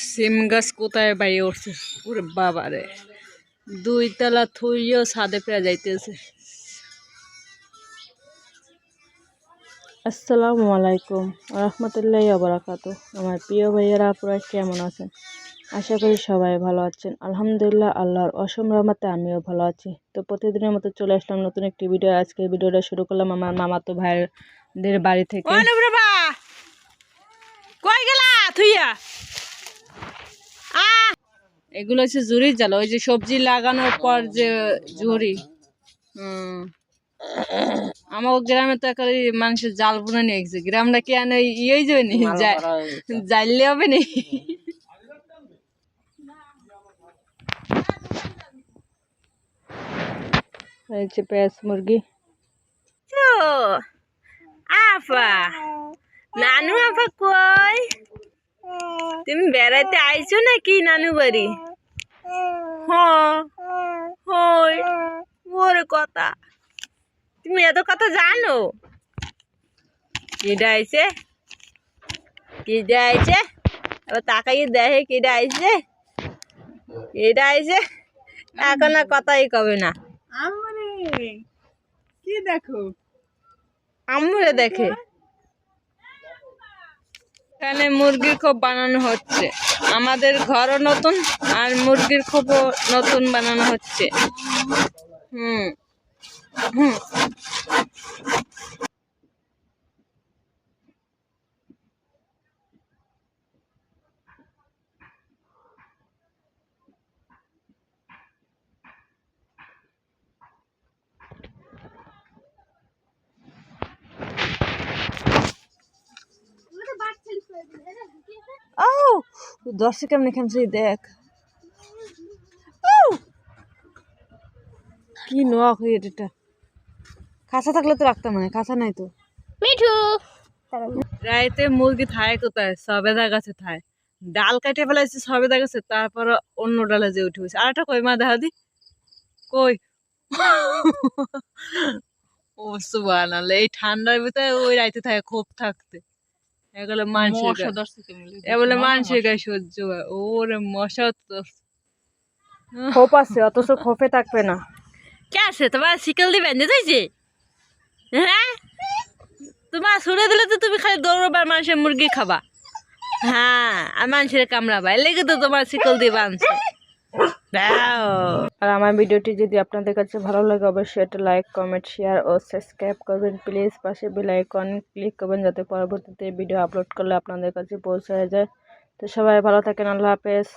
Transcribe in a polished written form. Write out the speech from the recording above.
সিম গাছ কোথায় বাইরে উঠছে ওরে বাবারে, 2 তলা থুইও ছাদে পেয়ে যাইতেছে। আসসালামু আলাইকুম রহমতুল্লাহি ওয়া বারাকাতু। আমার প্রিয় ভাইয়েরা আপনারা কেমন আছেন? আশা করি সবাই ভালো আছেন। আলহামদুলিল্লাহ, আল্লাহর অসীম রহমতে আমিও ভালো আছি। তো প্রতিদিনের মতো চলে আসলাম নতুন একটি ভিডিও। আজকে ভিডিওটা শুরু করলাম আমার মামাতো ভাইদের বাড়ি থেকে। কই গেলা থুইয়া? এগুলো হচ্ছে জুড়ির জাল, ওই যে সবজি লাগানোর পর যে ঝুড়ি। আমার গ্রামে তো একটা মানুষের জাল বুনে নিয়ে গেছে। গ্রামটা কি আনে ইয়ে যাবে নি, জাইলে হবে নি। পেঁয়াজ মুরগি। আফা নানু, আফা কই? তুমি বেড়াইতে আইছো নাকি নানু বাড়ি? হই ওরে কথা, তুমি এত কথা জানো? কেডা আইছে? কেডা আইছে? এবার তাকাইয়ে দেখে কেডা আইছে? কেডা আইছে? এখন আর কথাই কবে না। আম্মুরে কি দেখো? আম্মুরে দেখে। এখানে মুরগির খোপ বানানো হচ্ছে। আমাদের ঘরও নতুন আর মুরগির খোপও নতুন বানানো হচ্ছে। হুম হুম দর্শক কেমনে খেমছে দেখ। কি নোয়া হয়ে এটা, কাঁচা থাকলে তো রাখতাম না, কাঁচা নাই তো। মিঠু রাইতে মুরগি থায় কোথায়? সবেদা গাছে থায়। ডাল কাটে ফেলাইছে সবেদা গাছে, তারপর অন্য ডালে যে উঠে গেছে। আর একটা কই মা দেখা দি, কই? ও সুবহানাল্লাহ, এই ঠান্ডার ভিতরে ওই রাইতে থাকে খুব থাকতে। এগুলো মানুষের গায়ে সহ্য হয়। ওরে মশা তো খোপ আছে, অথচ খোপে থাকবে না। কে আছে তোমার? শিকল দিয়ে বেঁধে দিয়েছে? হ্যাঁ, তোমার শুনে দিলে তো তুমি খালি দৌড়বা, মানুষের মুরগি খাবা। হ্যাঁ, আর মানুষের কামড়াবা, এর লেগে তো তোমার শিকল দিয়ে বাঁধছে। আর আমার ভিডিওটি যদি আপনাদের কাছে ভালো লাগে অবশ্যই একটা লাইক, কমেন্ট, শেয়ার ও সাবস্ক্রাইব করবেন প্লিজ। পাশে বেল আইকন ক্লিক করবেন যাতে পরবর্তীতে ভিডিও আপলোড করলে আপনাদের কাছে পৌঁছে যায়। তো সবাই ভালো থাকেন, আল্লাহ হাফেজ।